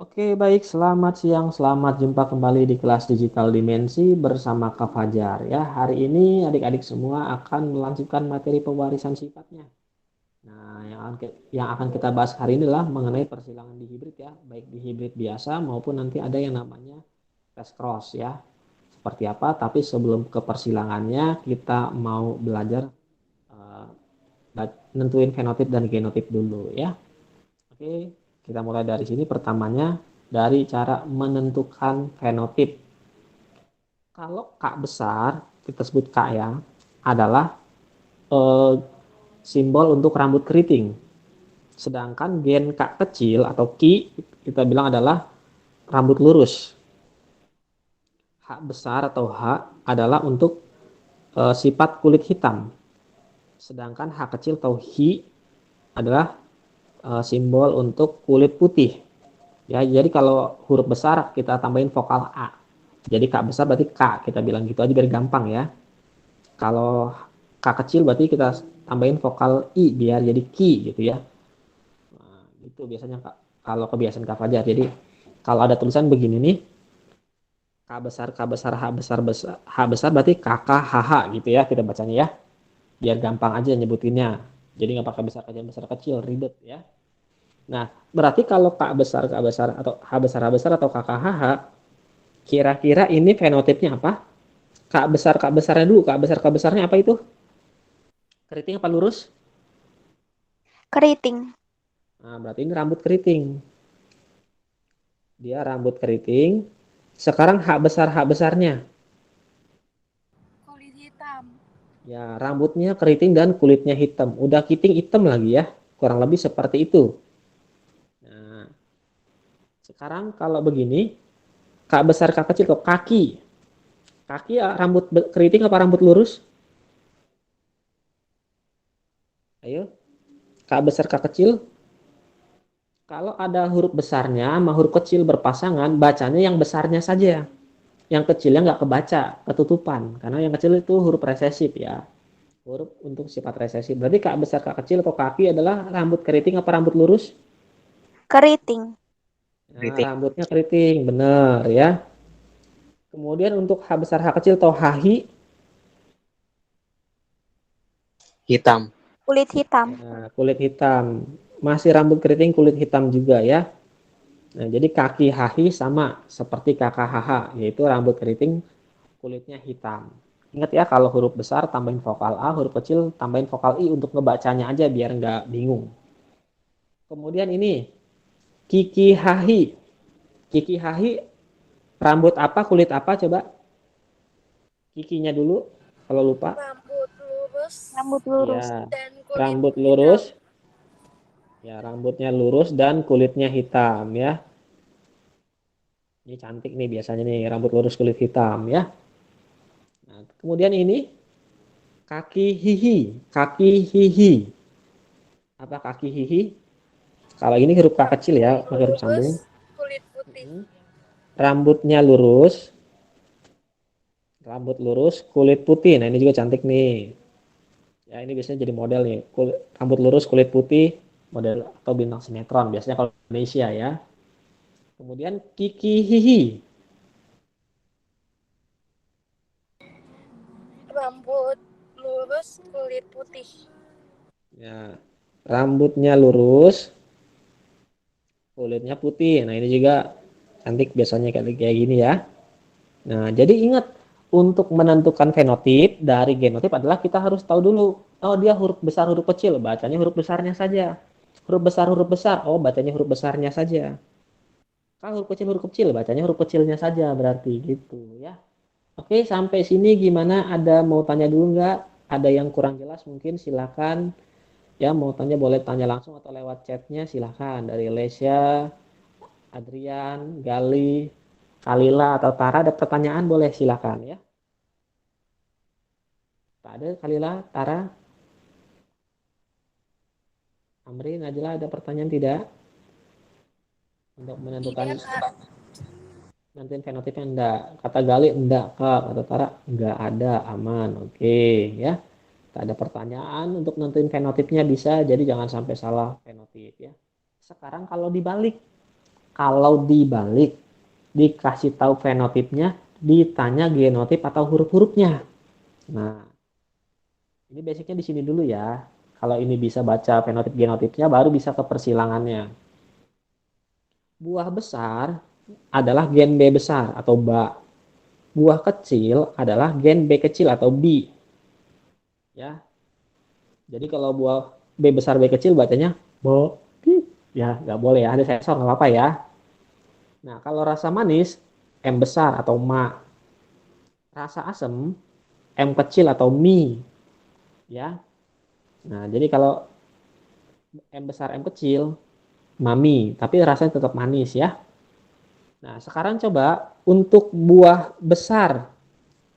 Oke, baik. Selamat siang, selamat jumpa kembali di kelas Digital Dimensi bersama Kak Fajar ya. Hari ini adik-adik semua akan melanjutkan materi pewarisan sifatnya. Nah, yang akan kita bahas hari ini adalah mengenai persilangan di hibrid ya, baik di hibrid biasa maupun nanti ada yang namanya test cross ya. Seperti apa? Tapi sebelum ke persilangannya, kita mau belajar eh, nentuin fenotip dan genotip dulu ya. Oke, kita mulai dari sini. Pertamanya dari cara menentukan fenotip. Kalau K besar, kita sebut K ya, adalah eh, simbol untuk rambut keriting. Sedangkan gen K kecil atau Ki kita bilang adalah rambut lurus. H besar atau H adalah untuk sifat kulit hitam. Sedangkan H kecil atau Hi adalah simbol untuk kulit putih. Ya, jadi kalau huruf besar kita tambahin vokal A. Jadi K besar berarti K, kita bilang gitu aja biar gampang ya. Kalau K kecil berarti kita tambahin vokal I biar jadi Ki gitu ya. Nah, itu biasanya Kak, kalau kebiasaan Kak Fajar. Jadi kalau ada tulisan begini nih, K besar, H besar berarti KK, HH gitu ya kita bacanya ya. Biar gampang aja nyebutinnya. Jadi nggak pakai besar kecil, ribet ya. Nah, berarti kalau K besar atau H besar atau KK, HH, kira-kira ini fenotipnya apa? K besarnya dulu, K besarnya apa itu? Keriting apa lurus? Keriting. Nah, berarti ini rambut keriting. Dia rambut keriting. Sekarang H besarnya. Kulit hitam. Ya, rambutnya keriting dan kulitnya hitam. Udah keriting hitam lagi ya. Kurang lebih seperti itu. Nah, sekarang kalau begini, K besar K kecil kok kaki. Kaki ya, rambut keriting apa rambut lurus? Ayo, K besar K kecil. Kalau ada huruf besarnya sama huruf kecil berpasangan, bacanya yang besarnya saja. Yang kecilnya nggak kebaca, ketutupan. Karena yang kecil itu huruf resesif ya. Huruf untuk sifat resesif. Berarti K besar K kecil atau kaki adalah rambut keriting apa rambut lurus? Keriting. Nah, rambutnya keriting, benar ya. Kemudian untuk H besar H kecil atau HI, Hitam. Kulit hitam. nah, kulit hitam. Masih rambut keriting, kulit hitam juga ya. Nah, jadi kaki HI sama seperti kakak HH, yaitu rambut keriting, kulitnya hitam. Ingat ya, kalau huruf besar tambahin vokal A, huruf kecil tambahin vokal I untuk ngebacanya aja biar nggak bingung. Kemudian ini, Kiki Hahi. Kiki Hahi, rambut apa, kulit apa coba? Kikinya dulu, kalau lupa. Rambut lurus Rambut lurus. Ya, dan kulit rambut hitam. lurus. Ya, rambutnya lurus dan kulitnya hitam ya. Ini cantik nih biasanya nih, rambut lurus kulit hitam ya. Nah, kemudian ini kaki hihi. Kaki hihi. Apa kaki hihi? Kalau ini huruf K kecil ya, Rambut pakai huruf lurus, sambung. kulit putih. Rambutnya lurus, rambut lurus, kulit putih. Nah, ini juga cantik nih. Ya, ini biasanya jadi model nih. Rambut lurus, kulit putih, model atau bintang sinetron. Biasanya kalau Indonesia ya. Kemudian Kiki Hihi. Rambut lurus, kulit putih. Ya, rambutnya lurus, kulitnya putih. Nah, ini juga cantik biasanya kayak gini ya. Nah, jadi ingat untuk menentukan fenotip dari genotip adalah kita harus tahu dulu. Oh, dia huruf besar, huruf kecil, bacanya huruf besarnya saja. Huruf besar. Oh, bacanya huruf besarnya saja. Kalau huruf kecil, bacanya huruf kecilnya saja berarti gitu ya. Oke, sampai sini gimana? Ada mau tanya dulu nggak? Ada yang kurang jelas mungkin silakan. Ya, mau tanya boleh tanya langsung atau lewat chatnya silakan. Dari Lesya, Adrian, Gali, Kalila atau Tara ada pertanyaan boleh silakan ya. Tak ada Kalila, Tara, Amri, Najla ada pertanyaan tidak? Untuk menentukan Tidak, Kak. nanti fenotipnya enggak. Kata Gali enggak, Kak. Kata Tara enggak ada, aman. Oke, ya. Tak ada pertanyaan untuk nentuin fenotipnya bisa, jadi jangan sampai salah fenotip ya. Sekarang kalau dibalik, Kalau dibalik, dikasih tahu fenotipnya, ditanya genotip atau huruf-hurufnya. Nah, ini basicnya di sini dulu ya. Kalau ini bisa baca fenotip genotipnya, baru bisa ke persilangannya. Buah besar adalah gen B besar atau BA. Buah kecil adalah gen B kecil atau B. Ya. Jadi kalau buah B besar B kecil bacanya bo. Ya, nggak boleh ya. Ada sensor nggak apa-apa ya. Nah, kalau rasa manis M besar atau ma. Rasa asam M kecil atau mi. Ya. Nah, jadi kalau M besar M kecil mami, tapi rasanya tetap manis ya. Nah, sekarang coba untuk buah besar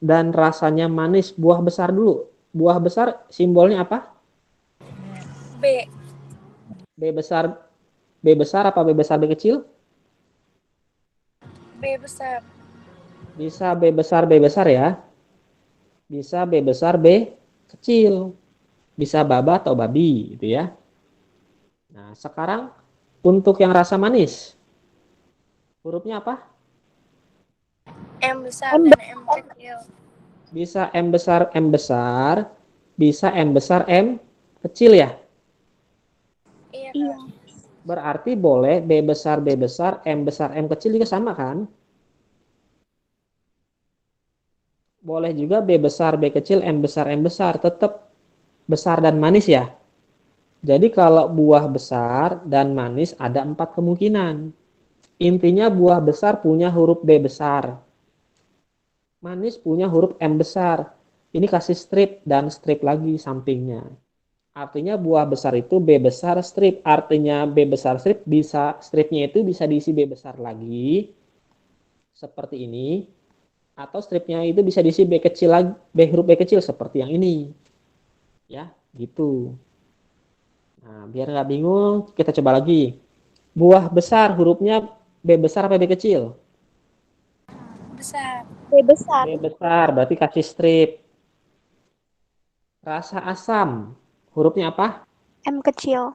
dan rasanya manis, buah besar dulu. Buah besar simbolnya apa? B. B besar, B besar apa B besar B kecil? B besar. Bisa B besar ya. Bisa B besar B kecil. Bisa baba atau babi gitu ya. Nah, sekarang untuk yang rasa manis. Hurufnya apa? M besar dan M kecil. Bisa M besar, bisa M besar M kecil ya. Iya, Iya. Kak. Berarti boleh B besar, M kecil juga sama kan? Boleh juga B besar, B kecil, M besar, tetap besar dan manis ya. Jadi kalau buah besar dan manis ada 4 kemungkinan. Intinya buah besar punya huruf B besar. Manis punya huruf M besar. Ini kasih strip dan strip lagi sampingnya. Artinya buah besar itu B besar strip. Artinya B besar strip bisa stripnya itu bisa diisi B besar lagi. Seperti ini. Atau stripnya itu bisa diisi B kecil lagi, B huruf B kecil seperti yang ini. Ya, gitu. Nah, biar nggak bingung, kita coba lagi. Buah besar hurufnya B besar apa B kecil? Besar. B besar. B besar, berarti kasih strip. Rasa asam, hurufnya apa? M kecil.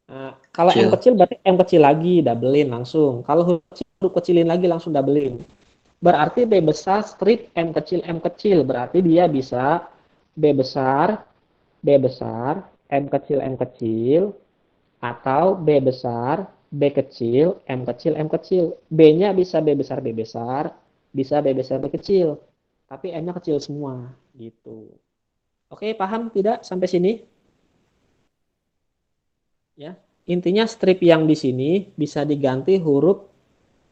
Nah, kalau M Kecil. kecil berarti M kecil lagi, doublein langsung. Kalau huruf kecilin lagi langsung doublein. Berarti B besar strip M kecil. Berarti dia bisa B besar, M kecil, atau B besar, B kecil, M kecil. B-nya bisa B besar, bisa B besar, B kecil. Tapi M-nya kecil semua, gitu. Oke, paham tidak sampai sini? Ya, intinya strip yang di sini bisa diganti huruf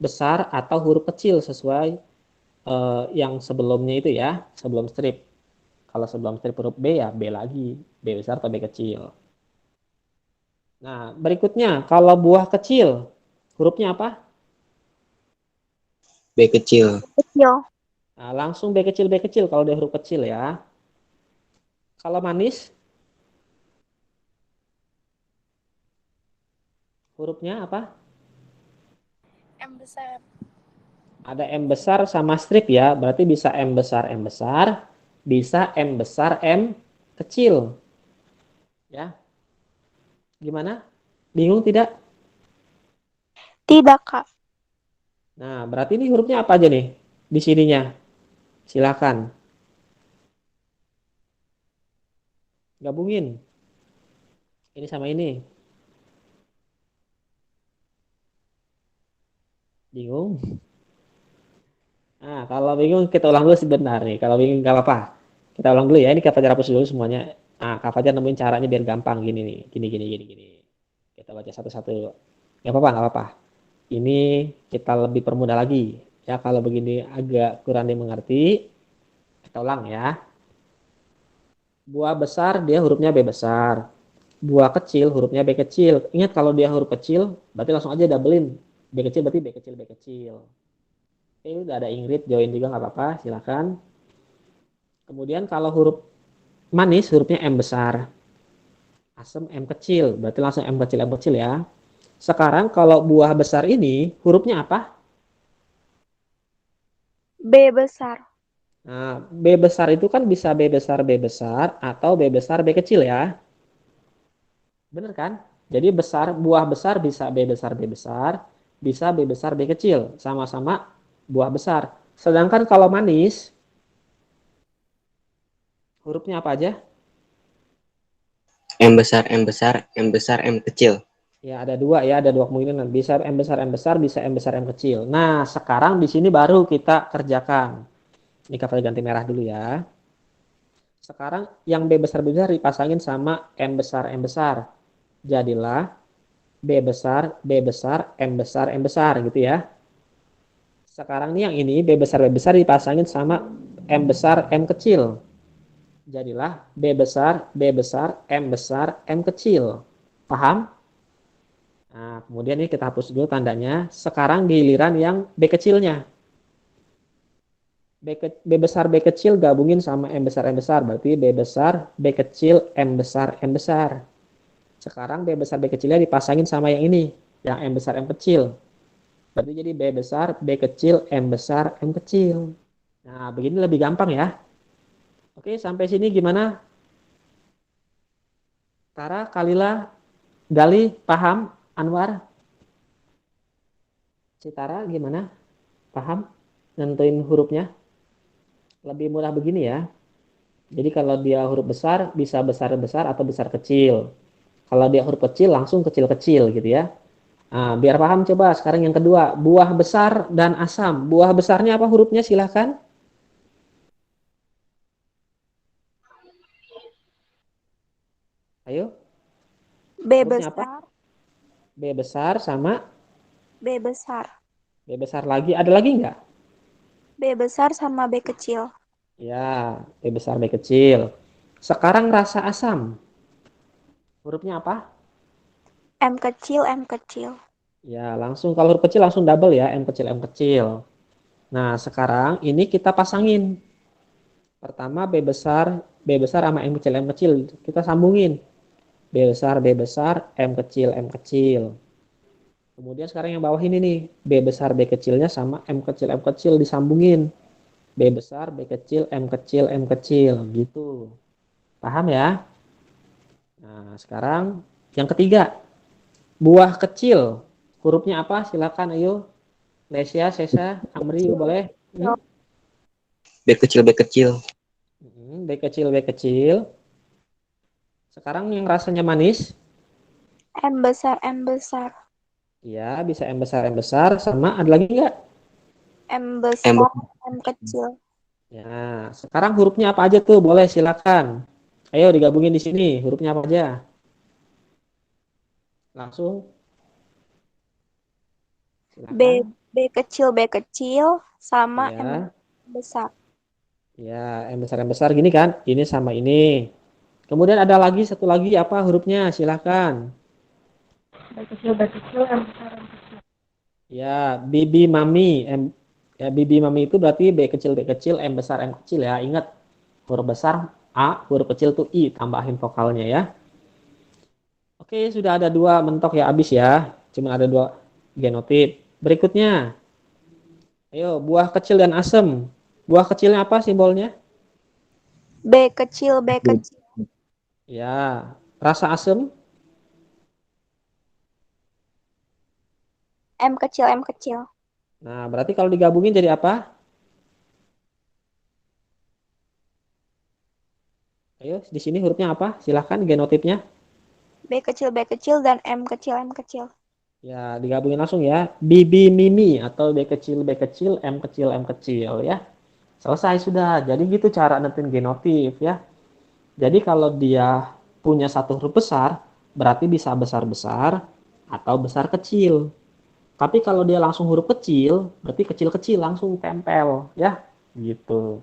besar atau huruf kecil sesuai yang sebelumnya itu ya, sebelum strip. Kalau sebelum strip huruf B ya B lagi, B besar atau B kecil. Nah, berikutnya kalau buah kecil, hurufnya apa? B kecil. Kecil. Nah, langsung B kecil kalau dia huruf kecil ya. Kalau manis, hurufnya apa? M besar. Ada M besar sama strip ya, berarti bisa M besar, bisa M besar, M kecil. Ya, gimana? Bingung tidak? Tidak, Kak. Nah, berarti ini hurufnya apa aja nih? Di sininya. Silakan. Gabungin. Ini sama ini. Bingung? Nah, kalau bingung kita ulang dulu sebentar nih. Kalau bingung nggak apa-apa. Kita ulang dulu ya. Ini Kak Fajar hapus dulu semuanya. Nah, Kak Fajar nemuin caranya biar gampang gini nih. Gini. Kita baca satu-satu. Nggak apa-apa. Ini kita lebih permudah lagi. Ya, kalau begini agak kurang dimengerti, kita ulang ya. Buah besar dia hurufnya B besar. Buah kecil hurufnya B kecil. Ingat kalau dia huruf kecil, berarti langsung aja doublein. B kecil berarti B kecil. Oke, udah ada Ingrid join juga nggak apa-apa, silakan. Kemudian kalau huruf manis hurufnya M besar. Asam M kecil, berarti langsung M kecil ya. Sekarang kalau buah besar ini hurufnya apa? B besar. Nah, B besar itu kan bisa B besar atau B kecil ya. Bener kan? Jadi buah besar bisa B besar, bisa B besar, B kecil. Sama-sama buah besar. Sedangkan kalau manis, hurufnya apa aja? M besar, M besar, M besar, M kecil. Ya, ada dua kemungkinan. Bisa M besar, bisa M besar, M kecil. Nah, sekarang di sini baru kita kerjakan. Ini cover ganti merah dulu ya. Sekarang yang B besar dipasangin sama M besar, M besar. Jadilah B besar, B besar, M besar, M besar gitu ya. Sekarang nih yang ini B besar dipasangin sama M besar, M kecil. Jadilah B besar, B besar, M besar, M kecil. Paham? Nah, kemudian ini kita hapus dulu tandanya. Sekarang giliran yang B kecilnya. B besar, B kecil gabungin sama M besar, M besar. Berarti B besar, B kecil, M besar, M besar. Sekarang B besar, B kecilnya dipasangin sama yang ini. Yang M besar, M kecil. Berarti jadi B besar, B kecil, M besar, M kecil. Nah, begini lebih gampang ya. Oke, sampai sini gimana? Tara, Kalila, Gali, paham? Anwar, Citara gimana? Paham? Nentuin hurufnya? Lebih mudah begini ya. Jadi kalau dia huruf besar, bisa besar-besar atau besar kecil. Kalau dia huruf kecil, langsung kecil-kecil gitu ya. Nah, biar paham coba sekarang yang kedua. Buah besar dan asam. Buah besarnya apa hurufnya? Silahkan. Ayo, B hurufnya apa? besar, B besar sama B besar. B besar lagi. Ada lagi nggak? B besar sama B kecil. Ya, B besar, B kecil. Sekarang rasa asam. Hurufnya apa? M kecil, M kecil. Ya, langsung kalau huruf kecil langsung double ya, M kecil, M kecil. Nah, sekarang ini kita pasangin. Pertama B besar sama M kecil kita sambungin. B besar, M kecil, M kecil. Kemudian sekarang yang bawah ini nih, B besar, B kecilnya sama M kecil disambungin. B besar, B kecil, M kecil, gitu. Paham ya? Nah, sekarang yang ketiga, buah kecil. Hurufnya apa? Silakan ayo. Lesia, Sesa, Amri, boleh. B kecil, B kecil. B kecil, B kecil. Sekarang yang rasanya manis, M besar, M besar. ya bisa M besar, sama ada lagi nggak? M M besar, M kecil. Ya, sekarang hurufnya apa aja tuh? Boleh silakan. Ayo digabungin di sini, hurufnya apa aja? Langsung, B silakan. B kecil sama M Ya, besar. ya M besar gini kan? Ini sama ini. Kemudian ada lagi satu lagi apa hurufnya? Silakan. B kecil, B kecil, M besar, M kecil. Ya, bibi mami. Ya, bibi mami itu berarti B kecil, M kecil ya. Ingat, huruf besar A, huruf kecil tuh I, tambahin vokalnya ya. Oke, sudah ada dua mentok ya habis ya. Cuma ada dua genotip. Berikutnya, ayo buah kecil dan asem. Buah kecilnya apa simbolnya? B kecil, B kecil. Ya, rasa asem. M kecil, M kecil. Nah, berarti kalau digabungin jadi apa? Ayo, di sini hurufnya apa? Silahkan genotipnya. B kecil dan M kecil, M kecil. Ya, digabungin langsung ya. Bibi Mimi atau B kecil, M kecil ya. Selesai sudah. Jadi gitu cara nentuin genotip ya. Jadi kalau dia punya satu huruf besar, berarti bisa besar-besar atau besar kecil. Tapi kalau dia langsung huruf kecil, berarti kecil-kecil langsung tempel ya. Gitu.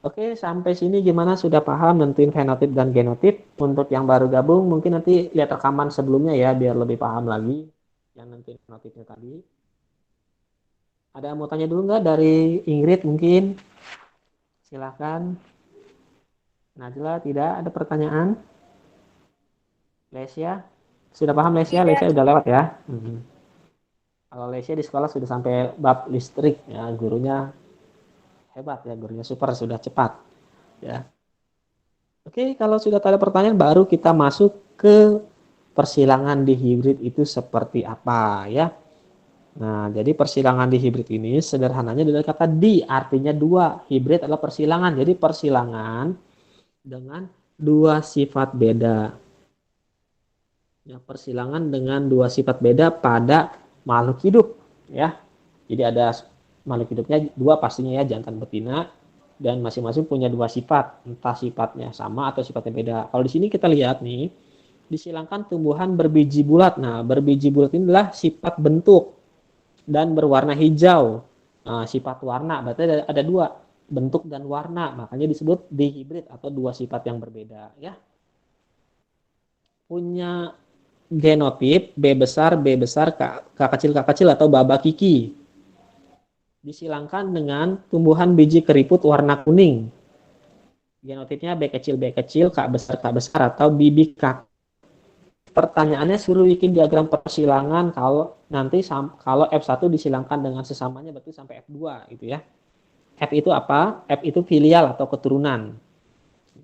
Oke, sampai sini gimana sudah paham nentuin fenotip dan genotip? Untuk yang baru gabung mungkin nanti lihat rekaman sebelumnya ya biar lebih paham lagi yang nentuin fenotipnya tadi. Ada yang mau tanya dulu nggak dari Ingrid mungkin? Silakan. Najla tidak ada pertanyaan? Lesia? Sudah paham Lesia? Tidak. Lesia udah lewat ya? Kalau Lesia di sekolah sudah sampai bab listrik ya, gurunya hebat ya, gurunya super sudah cepat ya. Oke, kalau sudah ada pertanyaan baru kita masuk ke persilangan di hibrid itu seperti apa ya. Nah, jadi persilangan di hibrid ini sederhananya dari kata di, artinya dua. Hibrid adalah persilangan. Jadi persilangan dengan dua sifat beda. Ya, persilangan dengan dua sifat beda pada makhluk hidup. Ya, jadi ada makhluk hidupnya dua pastinya ya, jantan betina, dan masing-masing punya dua sifat, entah sifatnya sama atau sifatnya beda. Kalau di sini kita lihat nih, disilangkan tumbuhan berbiji bulat. Nah, berbiji bulat ini adalah sifat bentuk dan berwarna hijau. Nah, sifat warna berarti ada dua, bentuk dan warna, makanya disebut dihibrid atau dua sifat yang berbeda ya. Punya genotip B besar K kecil atau baba kiki. Disilangkan dengan tumbuhan biji keriput warna kuning. Genotipnya B kecil, K besar atau BBK. Pertanyaannya suruh bikin diagram persilangan kalau nanti kalau F1 disilangkan dengan sesamanya berarti sampai F2 gitu ya. F itu apa? F itu filial atau keturunan.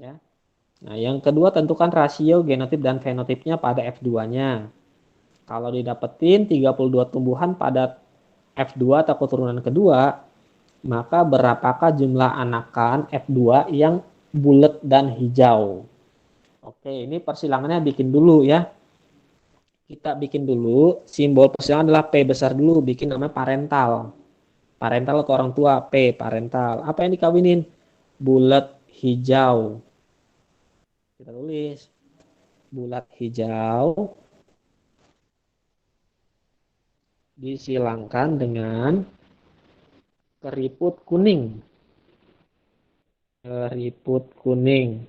Ya. Nah, yang kedua tentukan rasio genotip dan fenotipnya pada F2-nya. Kalau didapetin 32 tumbuhan pada F2 atau keturunan kedua, maka berapakah jumlah anakan F2 yang bulat dan hijau? Oke, ini persilangannya bikin dulu ya. Kita bikin dulu, simbol persilangan adalah P besar dulu, bikin namanya parental. Parental atau orang tua, P, parental. Apa yang dikawinin? Bulat hijau. Kita tulis, bulat hijau disilangkan dengan keriput kuning. Keriput kuning.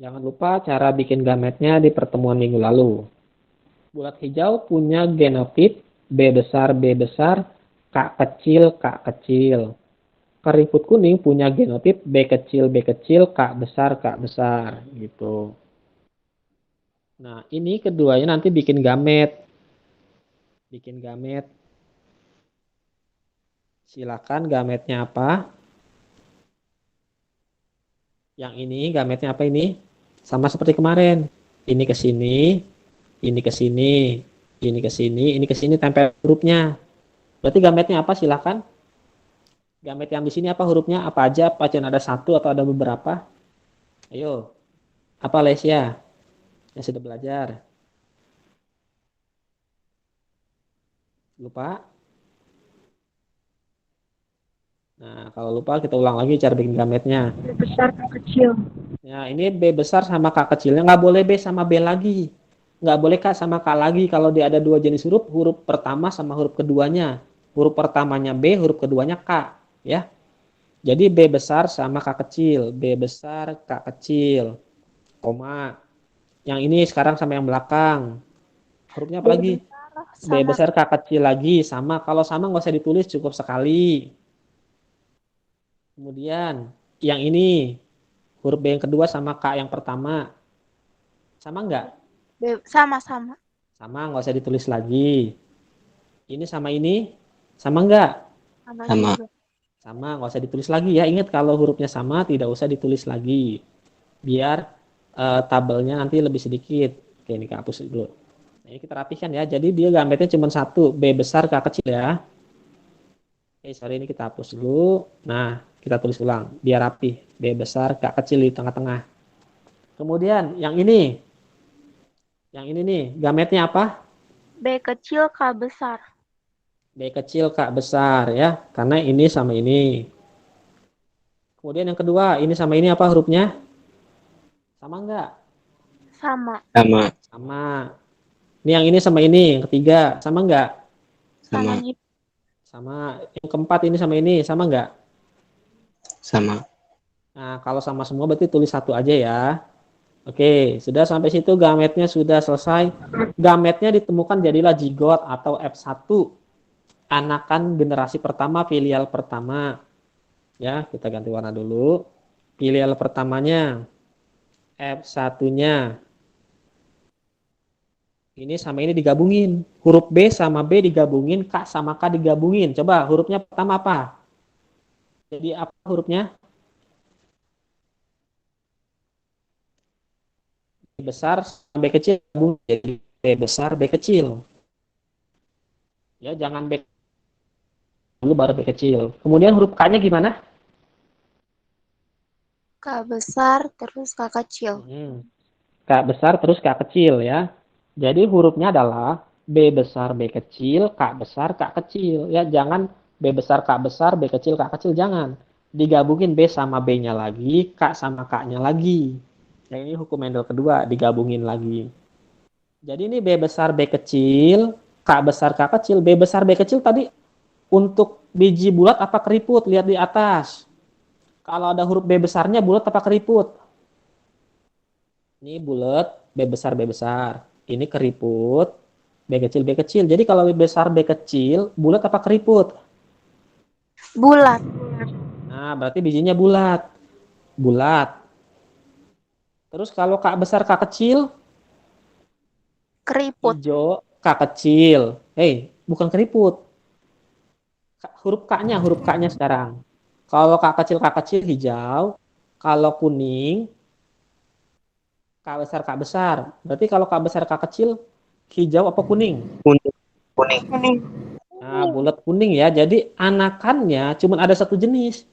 Jangan lupa cara bikin gametnya di pertemuan minggu lalu. Bulat hijau punya genotip B besar, K kecil. Keriput kuning punya genotip B kecil, K besar gitu. Nah, ini keduanya nanti bikin gamet. Bikin gamet. Silakan gametnya apa? Yang ini gametnya apa ini? Sama seperti kemarin. Ini ke sini, ini ke sini, ini ke sini, ini ke sini tempel hurufnya. Berarti gametnya apa? Silakan. Gamet yang di sini apa hurufnya? Apa aja? Apa cuma ada satu atau ada beberapa? Ayo. Apa Lesia? Yang sudah belajar. Lupa? Nah, kalau lupa kita ulang lagi cara bikin gametnya. B besar K kecil. Ya, ini B besar sama K kecilnya. Nggak boleh B sama B lagi. Nggak boleh K sama K lagi. Kalau dia ada dua jenis huruf, huruf pertama sama huruf keduanya. Huruf pertamanya B, huruf keduanya K. Ya. Jadi B besar sama K kecil. B besar, K kecil. Koma. Yang ini sekarang sama yang belakang. Hurufnya apa lagi? B Sama. besar K kecil lagi. Sama. Kalau sama nggak usah ditulis, cukup sekali. Kemudian yang ini. Huruf B yang kedua sama K yang pertama. Sama nggak? Sama. Sama, nggak usah ditulis lagi. Ini sama ini, sama nggak? Sama. Juga. Sama, nggak usah ditulis lagi ya. Ingat kalau hurufnya sama, tidak usah ditulis lagi. Biar tabelnya nanti lebih sedikit. Oke, ini kita hapus dulu. Nah, ini kita rapikan ya. Jadi dia gametnya cuma satu, B besar, K kecil ya. Oke, sorry ini kita hapus dulu. Nah, kita tulis ulang, biar rapi. B besar, K kecil di tengah-tengah. Kemudian yang ini. Yang ini nih, gametnya apa? B kecil K besar. B kecil, K besar ya. Karena ini sama ini. Kemudian yang kedua, ini sama ini apa hurufnya? Sama enggak? Sama. Sama. Sama. Ini yang ini sama ini, yang ketiga. Sama enggak? Sama. Juga. Sama. Yang keempat ini sama ini, sama enggak? Sama. Nah, kalau sama semua berarti tulis satu aja ya. Oke, sudah sampai situ gametnya sudah selesai. Gametnya ditemukan jadilah zigot atau F1. Anakan generasi pertama, filial pertama. Ya, kita ganti warna dulu. Filial pertamanya F1-nya. Ini sama ini digabungin. Huruf B sama B digabungin, K sama K digabungin. Coba hurufnya pertama apa? Jadi apa hurufnya? B besar sama B kecil gabung jadi B besar B kecil. Ya, jangan B dulu baru B kecil. Kemudian huruf K-nya gimana? K besar terus K kecil. K besar terus K kecil ya. Jadi hurufnya adalah B besar B kecil, K besar K kecil ya. Jangan B besar K besar, B kecil K kecil, jangan. Digabungin B sama B-nya lagi, K sama K-nya lagi. Nah, ini hukum Mendel kedua, digabungin lagi. Jadi ini B besar B kecil, K besar K kecil. B besar B kecil tadi untuk biji bulat apa keriput? Lihat di atas. Kalau ada huruf B besarnya bulat apa keriput? Ini bulat, B besar B besar. Ini keriput, B kecil B kecil. Jadi kalau B besar B kecil, bulat apa keriput? Bulat. Nah, berarti bijinya bulat. Bulat. Terus kalau K besar K kecil, Keriput. hijau, K kecil. Hei, bukan keriput. Huruf K-nya sekarang. Kalau K kecil hijau. Kalau kuning, K besar. Berarti kalau K besar K kecil, hijau apa kuning? Kuning. Kuning. Kuning. Nah, bulat kuning ya. Jadi anakannya cuma ada satu jenis,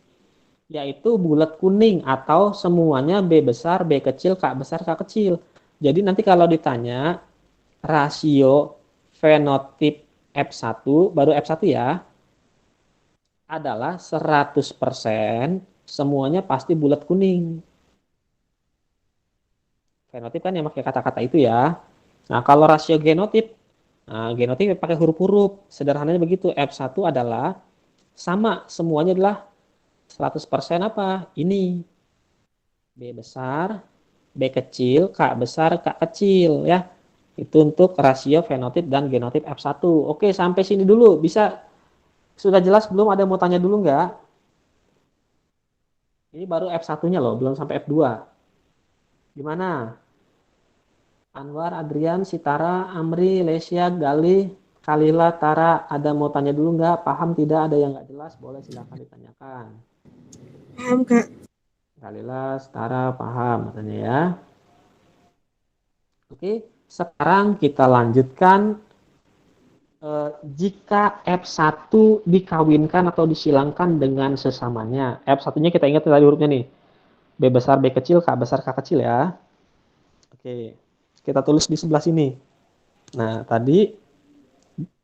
yaitu bulat kuning atau semuanya B besar, B kecil, K besar, K kecil. Jadi nanti kalau ditanya rasio fenotip F1, baru F1 ya, adalah 100% semuanya pasti bulat kuning. Fenotip kan yang pakai kata-kata itu ya. Nah, kalau rasio genotip, nah, genotip pakai huruf-huruf. Sederhananya begitu. F1 adalah sama, semuanya adalah 100% apa? Ini. B besar, B kecil, K besar, K kecil ya. Itu untuk rasio fenotip dan genotip F1. Oke, sampai sini dulu. Sudah jelas belum? Ada yang mau tanya dulu nggak? Ini baru F1-nya loh, belum sampai F2. Gimana? Anwar, Adrian, Sitara, Amri, Lesia, Galih, Kalila, Tara, ada mau tanya dulu nggak? Paham tidak? Ada yang nggak jelas? Boleh silakan ditanyakan. Paham, Kak. Kalila, Tara, paham katanya ya. Oke, sekarang kita lanjutkan. Jika F1 dikawinkan atau disilangkan dengan sesamanya. F1-nya kita ingat tadi hurufnya nih. B besar B kecil, K besar K kecil ya. Oke, kita tulis di sebelah sini. Nah, tadi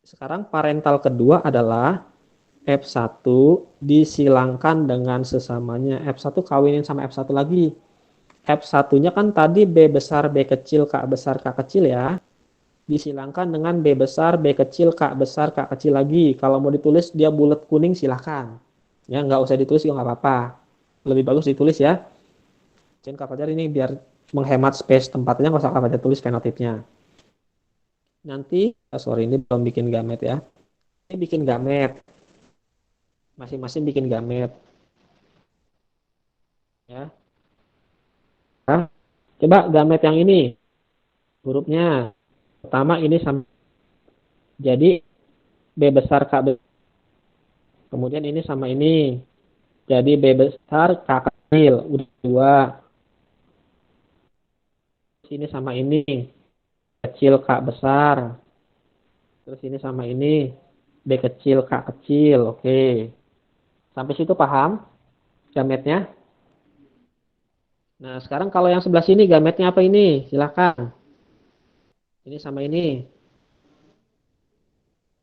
sekarang parental kedua adalah F1 disilangkan dengan sesamanya. F1 kawinin sama F1 lagi. F1-nya kan tadi B besar B kecil K besar K kecil ya. Disilangkan dengan B besar B kecil K besar K kecil lagi. Kalau mau ditulis dia bulat kuning silahkan. Ya, nggak usah ditulis juga nggak apa-apa. Lebih bagus ditulis ya. Jangan Kak Fajar ini biar menghemat space tempatnya, nggak usah Kak Fajar tulis fenotipnya. Nanti, sorry ini belum bikin gamet ya. Ini bikin gamet. Masing-masing bikin gamet. Ya. Nah, coba gamet yang ini. Hurufnya. Pertama ini sama. Jadi B besar K besar. Kemudian ini sama ini. Jadi B besar K kecil. Udah dua. Ini sama ini. Kecil K besar. Terus ini sama ini. B kecil K kecil. Oke. Sampai situ paham gametnya? Nah, sekarang kalau yang sebelah sini gametnya apa ini? Silakan. Ini sama ini.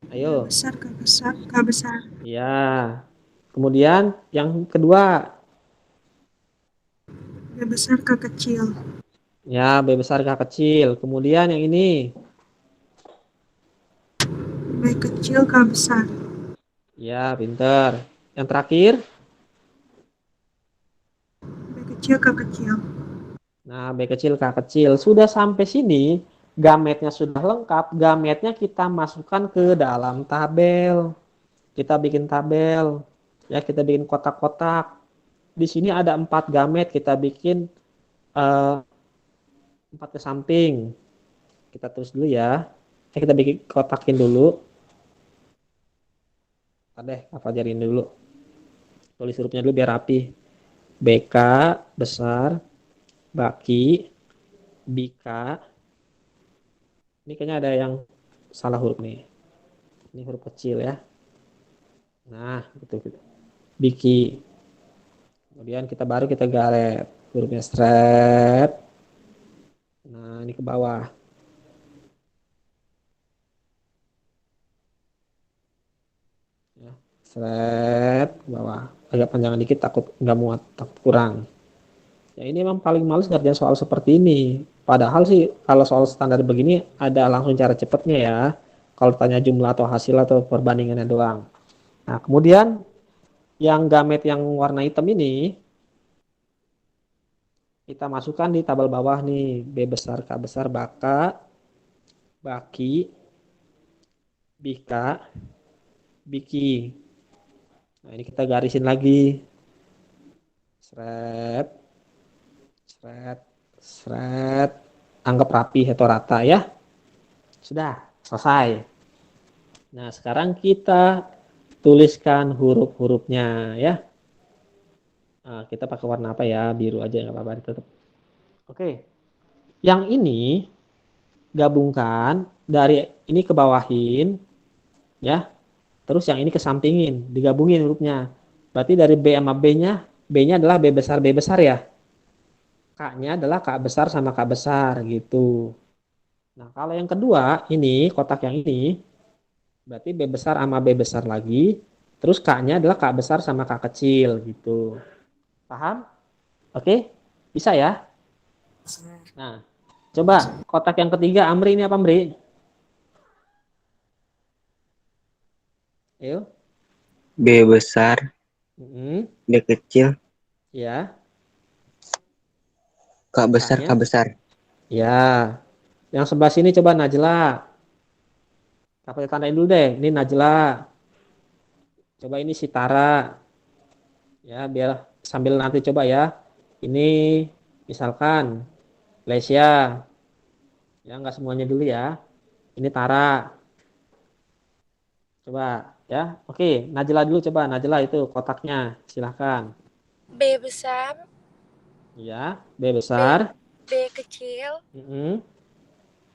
B Ayo. besar, K besar, K besar. Ya. Kemudian yang kedua. B besar, K kecil. Ya, B besar K kecil. Kemudian yang ini. B kecil, K besar. Ya, pinter. Yang terakhir. B kecil, K kecil. Nah, B kecil K kecil. Sudah sampai sini. Gametnya sudah lengkap. Gametnya kita masukkan ke dalam tabel. Kita bikin tabel. Ya, kita bikin kotak-kotak. Di sini ada 4 gamet. Kita bikin 4 ke samping. Kita tulis dulu ya. Kita bikin kotakin dulu. Deh, apa ajarin dulu. Tulis hurufnya dulu biar rapi. BK besar, Baki, Bika. Ini kayaknya ada yang salah huruf nih. Ini huruf kecil ya. Nah, gitu. Biki. Kemudian kita garet hurufnya stret. Nah, ini ke bawah. Ya, stret ke bawah. Agak panjangan dikit takut nggak muat, takut kurang. Ya ini emang paling males ngerjain soal seperti ini. Padahal sih kalau soal standar begini ada langsung cara cepetnya ya. Kalau tanya jumlah atau hasil atau perbandingannya doang. Nah, kemudian yang gamet yang warna hitam ini kita masukkan di tabel bawah nih. B besar, K besar, baka, baki, bika, biki. Nah, ini kita garisin lagi. Seret, seret, seret. Anggap rapi atau rata ya. Sudah, selesai. Nah, sekarang kita tuliskan huruf-hurufnya ya. Nah, kita pakai warna apa ya? Biru aja nggak apa-apa tetap. Oke. Yang ini gabungkan dari ini ke bawahin ya. Terus yang ini kesampingin, digabungin hurufnya. Berarti dari B sama B-nya, B-nya adalah B besar ya. K-nya adalah K besar sama K besar gitu. Nah, kalau yang kedua ini kotak yang ini berarti B besar sama B besar lagi. Terus K-nya adalah K besar sama K kecil gitu. Paham? Oke? Bisa ya? Nah, coba kotak yang ketiga Amri ini apa Amri? Ayo. B besar, B kecil, Ya. K besar, K K-nya? besar. Ya. Yang sebelah sini coba Najla. Kita tandain dulu deh. Ini Najla. Coba ini si Tara. Ya, biar sambil nanti coba ya. Ini misalkan Lesia. Ya, nggak semuanya dulu ya. Ini Tara. Coba ya. Oke, Najla dulu coba. Najla itu kotaknya. Silahkan. B besar, Ya, B B besar. B kecil, Mm-mm.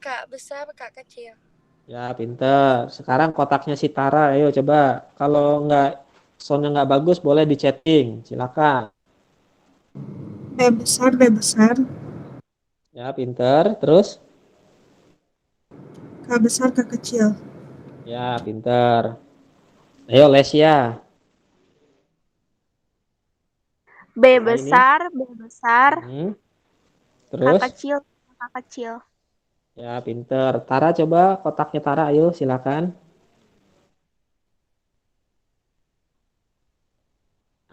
K besar, K kecil. Ya, pinter. Sekarang kotaknya si Tara. Ayo coba. Kalau nggak soundnya nggak bagus, boleh di chatting. Silakan. B besar, Ya, pinter. Terus? K besar, K kecil. Ya, pinter. Ayo, Lesia. B Nah, ini. besar, B besar, Mm-mm. K Terus? kecil, K kecil. Ya, pinter. Tara coba kotaknya Tara. Ayo, silakan.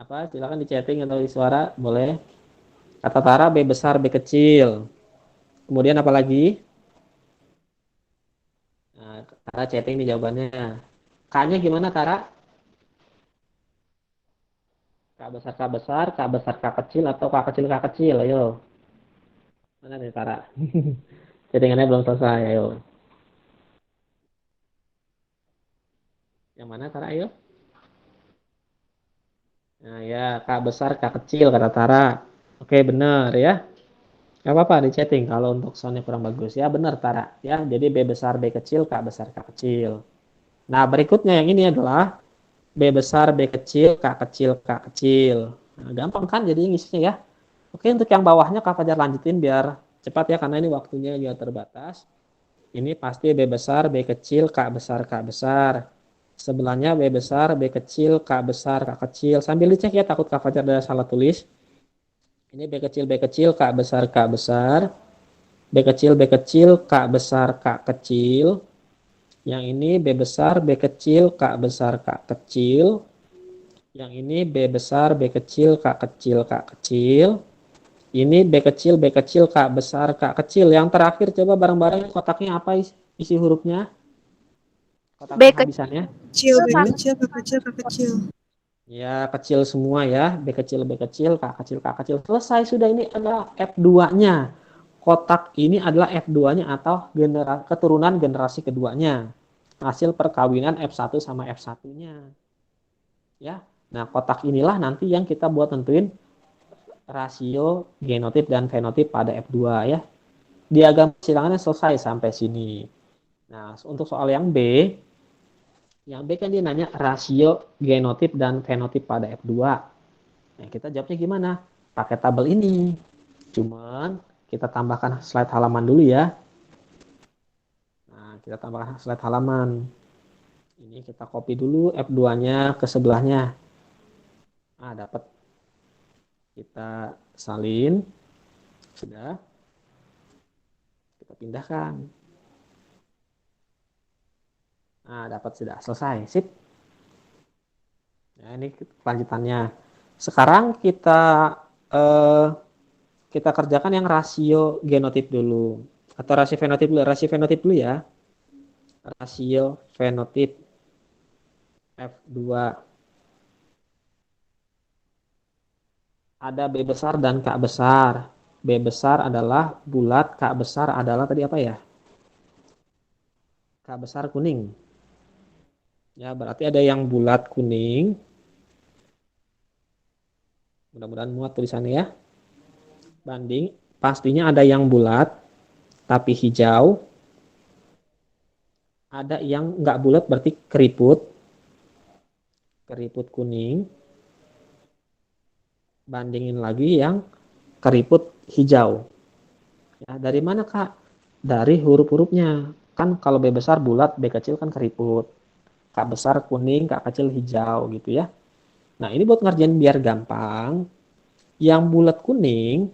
Apa? Silakan di chatting atau di suara. Boleh. Kata Tara, B besar, B kecil. Kemudian apa lagi? Nah, Tara chatting nih jawabannya. K-nya gimana, Tara? K besar, K besar, K besar, K kecil, atau K kecil, K kecil. Ayo. Mana nih, Tara? Chattingannya belum selesai. Ayo. Yang mana, Tara? Ayo. Nah, ya. K besar, K kecil, kata Tara. Oke, benar ya. Gak apa-apa di chatting kalau untuk soundnya kurang bagus. Ya, benar, Tara. Ya, jadi B besar, B kecil, K besar, K kecil. Nah, berikutnya yang ini adalah B besar, B kecil, K kecil, K kecil. Nah, gampang kan jadi ngisinya ya. Oke, untuk yang bawahnya Kak Fajar lanjutin biar cepat ya, karena ini waktunya juga terbatas. Ini pasti B besar, B kecil, K besar, K besar. Sebelahnya B besar, B kecil, K besar, K kecil. Sambil dicek ya, takut Kak Fajar ada salah tulis. Ini B kecil, K besar, K besar. B kecil, K besar, K kecil. Yang ini B besar, B kecil, K besar, K kecil. Yang ini B besar, B kecil, K kecil, K kecil. Ini B kecil, K besar, K kecil. Yang terakhir coba bareng-bareng kotaknya apa isi hurufnya? Kotak B kecil, penghabisannya. Kecil, B Hmm? kecil, K kecil, K kecil. Ya, kecil semua ya. B kecil, K kecil, K kecil. Selesai sudah, ini adalah F2-nya. Kotak ini adalah F2-nya atau keturunan generasi keduanya. Hasil perkawinan F1 sama F1-nya. Ya. Nah, kotak inilah nanti yang kita buat tentuin rasio genotip dan fenotip pada F2 ya. Diagram persilangannya selesai sampai sini. Nah, untuk soal yang B, Yang B kan dia nanya rasio genotip dan fenotip pada F2. Nah, kita jawabnya gimana? Pakai tabel ini. Cuman kita tambahkan slide halaman dulu ya. Nah, kita tambahkan slide halaman. Ini kita copy dulu F2-nya ke sebelahnya. Nah, dapat. Kita salin. Sudah. Kita pindahkan. Nah, dapat sudah selesai. Sip. Ya, ini kelanjutannya. Sekarang kita kerjakan yang rasio genotip dulu atau rasio fenotip dulu. Rasio fenotip dulu ya. Rasio fenotip F2. Ada B besar dan K besar. B besar adalah bulat, K besar adalah tadi apa ya? K besar kuning. Ya, berarti ada yang bulat kuning. Mudah-mudahan muat tulisannya ya. Banding, pastinya ada yang bulat tapi hijau. Ada yang nggak bulat berarti keriput. Keriput kuning. Bandingin lagi yang keriput hijau. Ya, dari mana Kak? Dari huruf-hurufnya. Kan kalau B besar bulat, B kecil kan keriput. K besar kuning, K kecil hijau gitu ya. Nah, ini buat ngerjain biar gampang. Yang bulat kuning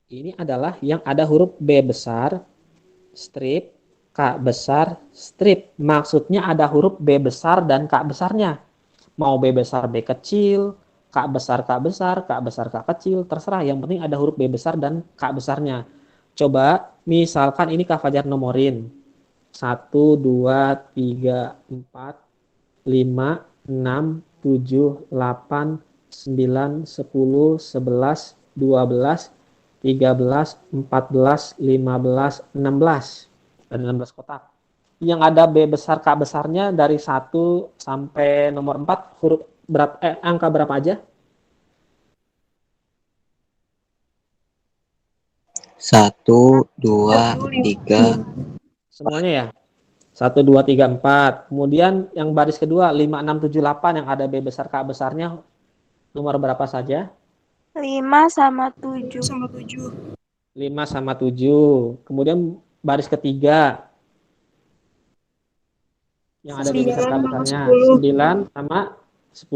ini adalah yang ada huruf B besar, strip, K besar, strip. Maksudnya ada huruf B besar dan K besarnya. Mau B besar B kecil, K besar K besar, K besar K kecil, terserah. Yang penting ada huruf B besar dan K besarnya. Coba misalkan ini Kak Fajar nomorin. 1, 2, 3, 4, 5, 6, 7, 8, 9, 10, 11, 12, 13, 14, 15, 16. Ada 16 kotak. Yang ada B besar K besarnya dari 1 sampai nomor 4 huruf angka berapa aja? 1, 2, 3. Semuanya ya? 1, 2, 3, 4. Kemudian yang baris kedua 5, 6, 7, 8 yang ada B besar K besarnya nomor berapa saja? 5 sama 7. 5 sama 7. Kemudian baris ketiga yang ada B besar K besarnya 9 sama 10.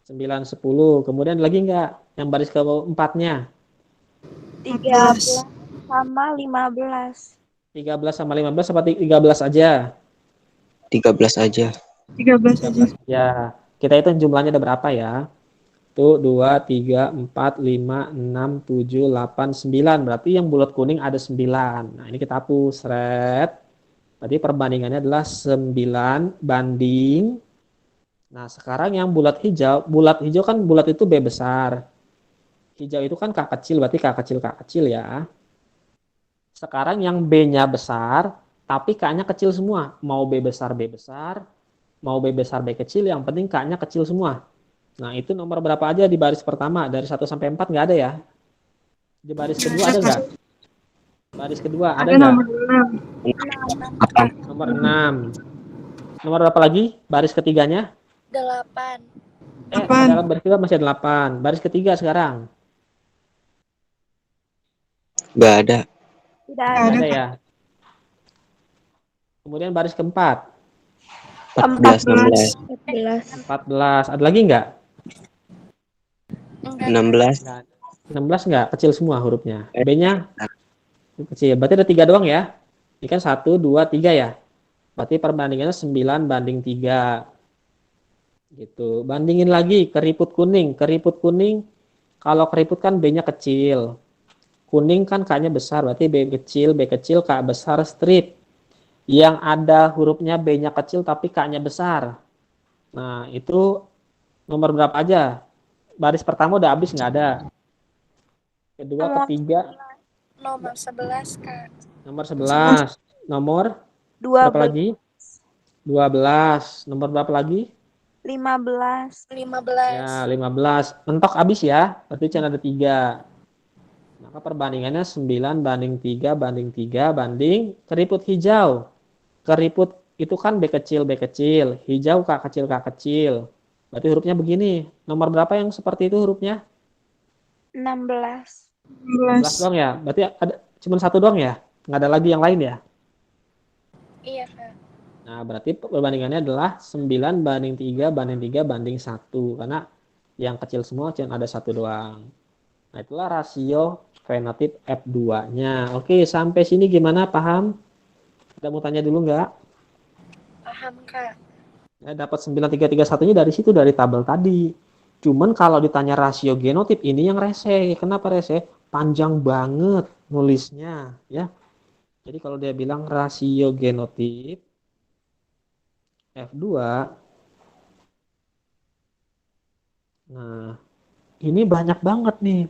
9, 10. Kemudian lagi enggak? Yang baris keempatnya 13 sama 15. 13 sama 15 apa 13 aja? 13 aja. 13 ya. Kita hitung jumlahnya ada berapa ya? Tuh 2, 3, 4, 5, 6, 7, 8, 9. Berarti yang bulat kuning ada 9. Nah ini kita hapus. Red. Berarti perbandingannya adalah 9 banding. Nah sekarang yang bulat hijau kan bulat itu B besar. Hijau itu kan K kecil, berarti K kecil ya. Sekarang yang B-nya besar, tapi K-nya kecil semua. Mau B besar, mau B besar, B kecil, yang penting K-nya kecil semua. Nah, itu nomor berapa aja di baris pertama? Dari 1 sampai 4 nggak ada ya? Di baris kedua ada nggak? Baris kedua ada nggak? Nomor 6. Nomor berapa lagi? Baris ketiganya? 8. Dalam baris kedua masih ada 8. Baris ketiga sekarang? Nggak ada. Tidak Nggak ada. ada ya? Kemudian baris keempat? 14, 16. 14. Ada lagi nggak? 16. 16 nggak? Kecil semua hurufnya. B-nya kecil. Berarti ada 3 doang ya? Ini kan 1, 2, 3 ya? Berarti perbandingannya 9 banding 3. Gitu. Bandingin lagi keriput kuning. Keriput kuning, kalau keriput kan B-nya kecil. Kuning kan K-nya besar, berarti B kecil, K besar, strip. Yang ada hurufnya B-nya kecil tapi K-nya besar. Nah, itu nomor berapa aja? Baris pertama udah habis nggak ada. Kedua, ketiga. Nomor 11, Kak. Nomor 11. Nomor 12. berapa lagi? 12. Nomor berapa lagi? 15. 15. Ya, 15. Mentok habis ya. Berarti cuma ada 3. Maka perbandingannya 9 banding 3 banding 3 banding keriput hijau. Keriput itu kan B kecil, hijau K kecil. Berarti hurufnya begini. Nomor berapa yang seperti itu hurufnya? 16. 16 doang ya? Berarti ada cuma satu doang ya? Nggak ada lagi yang lain ya? Iya, Kak. Nah, berarti perbandingannya adalah 9 banding 3 banding 3 banding 1. Karena yang kecil semua cuma ada satu doang. Nah, itulah rasio fenotip F2-nya. Oke, sampai sini gimana? Paham? Kita mau tanya dulu nggak? Paham, Kak. Ya, dapat 9331-nya dari situ, dari tabel tadi. Cuman kalau ditanya rasio genotip, ini yang rese. Kenapa rese? Panjang banget nulisnya. Ya. Jadi kalau dia bilang rasio genotip F2, nah ini banyak banget nih.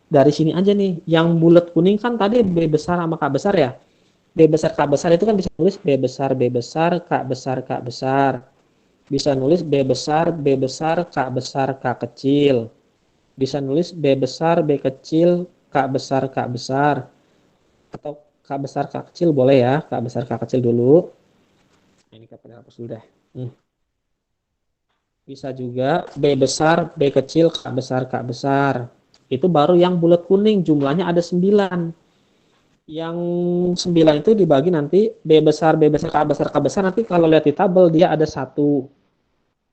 Dari sini aja nih, yang bulat kuning kan tadi B besar sama K besar ya. B besar K besar itu kan bisa nulis B besar K besar K besar. Bisa nulis B besar K besar K kecil. Bisa nulis B besar B kecil K besar K besar. Atau K besar K kecil boleh ya, K besar K kecil dulu. Nah, ini kita hapus dulu deh. Bisa juga B besar B kecil K besar K besar. Itu baru yang bulat kuning, jumlahnya ada 9. Yang 9 itu dibagi nanti B besar K besar K besar, nanti kalau lihat di tabel dia ada 1.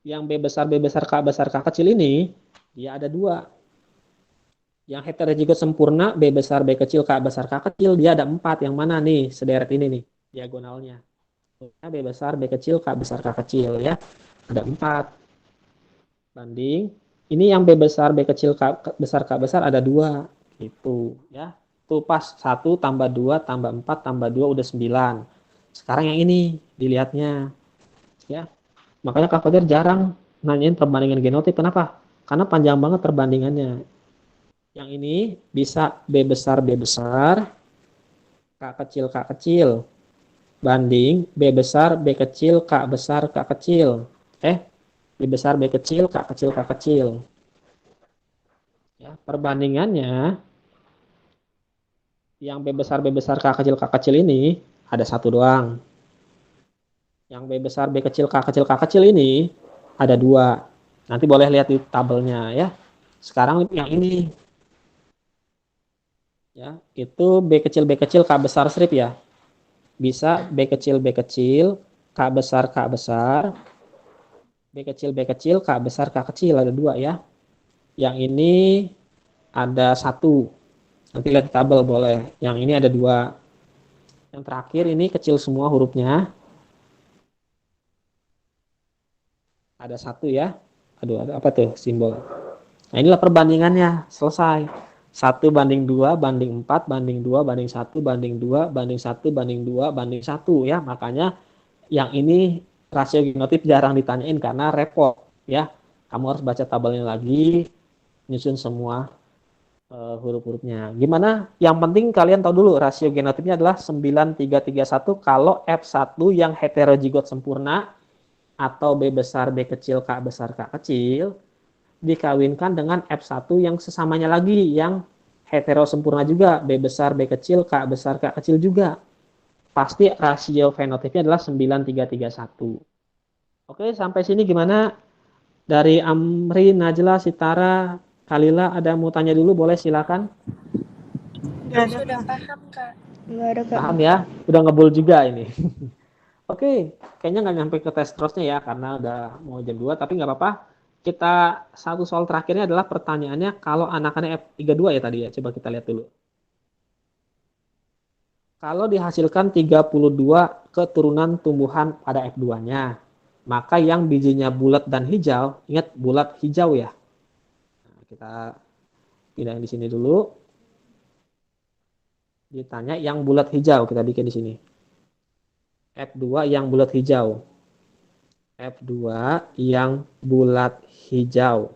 Yang B besar K kecil ini dia ada 2. Yang heterozigot sempurna B besar B kecil K besar K kecil dia ada 4. Yang mana nih? Sederet ini nih diagonalnya. B besar B kecil K besar K kecil ya. Ada 4. Banding ini yang B besar B kecil K besar ada 2 gitu ya. Tuh pas 1 tambah 2 tambah 4 tambah 2 udah 9. Sekarang yang ini dilihatnya ya. Makanya Kak Fajar jarang nanyain perbandingan genotip. Kenapa? Karena panjang banget perbandingannya. Yang ini bisa B besar K kecil banding B besar B kecil K besar K kecil. B besar B kecil K kecil. Ya, perbandingannya yang B besar K kecil ini ada 1 doang. Yang B besar B kecil K kecil ini ada 2. Nanti boleh lihat di tabelnya ya. Sekarang yang ini ya, itu B kecil K besar strip ya. Bisa B kecil K besar B kecil K besar K kecil ada 2 ya. Yang ini ada 1. Nanti lihat di tabel boleh. Yang ini ada 2. Yang terakhir ini kecil semua hurufnya. Ada 1 ya. Aduh, ada apa tuh simbol? Nah, inilah perbandingannya. Selesai. 1 banding 2 banding 4 banding 2 banding 1 banding 2 banding 1 banding 2 banding 1 ya. Makanya yang ini rasio genotip jarang ditanyain karena repot ya. Kamu harus baca tabelnya lagi, nyusun semua huruf-hurufnya. Gimana? Yang penting kalian tahu dulu rasio genotipnya adalah 9331 kalau F1 yang heterozigot sempurna atau B besar B kecil K besar K kecil dikawinkan dengan F1 yang sesamanya lagi yang hetero sempurna juga B besar B kecil K besar K kecil juga. Pasti rasio fenotipnya adalah 9331. Oke, sampai sini gimana? Dari Amri, Najla, Sitara, Kalila ada mau tanya dulu boleh silakan. Sudah paham, Kak. Nggak ada, Kak. Paham ya? Udah ngebul juga ini. Oke, kayaknya nggak nyampe ke tes terusnya ya karena udah mau jam 2, tapi nggak apa-apa. Kita satu soal terakhirnya adalah pertanyaannya kalau anakannya F32 ya tadi ya. Coba kita lihat dulu. Kalau dihasilkan 32 keturunan tumbuhan pada F2-nya, maka yang bijinya bulat dan hijau, ingat bulat hijau ya. Nah, kita pindah di sini dulu. Ditanya yang bulat hijau, kita bikin di sini. F2 yang bulat hijau. F2 yang bulat hijau.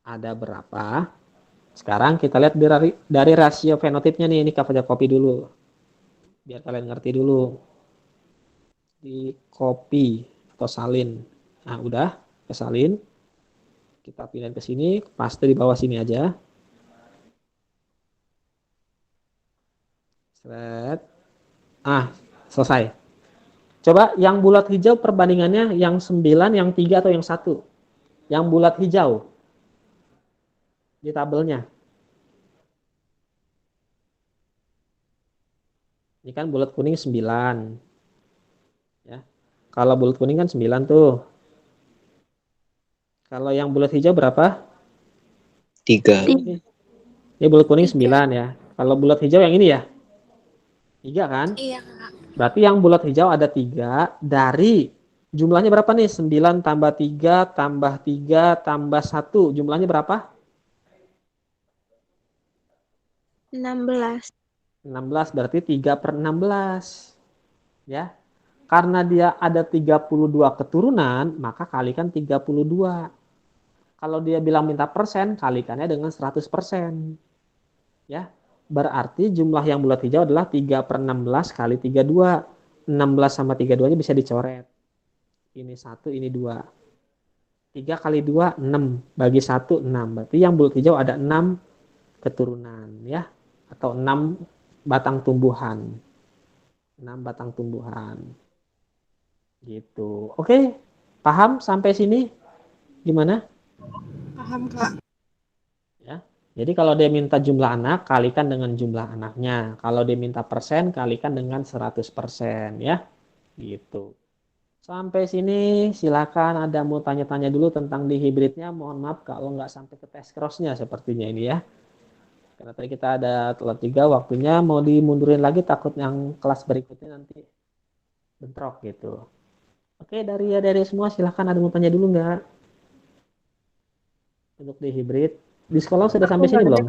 Ada berapa? Sekarang kita lihat dari rasio fenotipnya nih. Ini kita copy dulu. Biar kalian ngerti dulu. Di copy atau salin. Nah, udah kesalin. Kita pindahin ke sini, paste di bawah sini aja. Set. Selesai. Coba yang bulat hijau perbandingannya yang 9, yang 3 atau yang 1? Yang bulat hijau di tabelnya. Ini kan bulat kuning 9. Ya. Kalau bulat kuning kan 9 tuh. Kalau yang bulat hijau berapa? 3. Ini bulat kuning 9 Tiga. ya. Kalau bulat hijau yang ini ya? 3 kan? Iya, Kak. Berarti yang bulat hijau ada 3 dari jumlahnya berapa nih? 9 tambah 3 tambah 3 tambah 1. Jumlahnya berapa? 16. 16 berarti 3/16. Ya. Karena dia ada 32 keturunan, maka kalikan 32. Kalau dia bilang minta persen, kalikannya dengan 100%. Ya. Berarti jumlah yang bulat hijau adalah 3/16 kali 32. 16 sama 32-nya bisa dicoret. Ini 1, ini 2. 3 kali 2, 6. Bagi 1, 6. Berarti yang bulat hijau ada 6 keturunan. Ya. Atau 6 batang tumbuhan. 6 batang tumbuhan. Gitu. Oke. Paham sampai sini? Gimana? Paham, Kak. Ya. Jadi kalau dia minta jumlah anak, kalikan dengan jumlah anaknya. Kalau dia minta persen, kalikan dengan 100%. Ya. Gitu. Sampai sini silakan ada mau tanya-tanya dulu tentang di hibridnya. Mohon maaf kalau nggak sampai ke tes cross-nya sepertinya ini ya. Karena tadi kita ada telat juga waktunya. Mau dimundurin lagi takut yang kelas berikutnya nanti bentrok gitu. Oke, dari semua silahkan ada mau tanya dulu nggak? Untuk di hibrid. Di sekolah sudah sampai sini belum?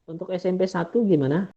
Untuk SMP 1 gimana?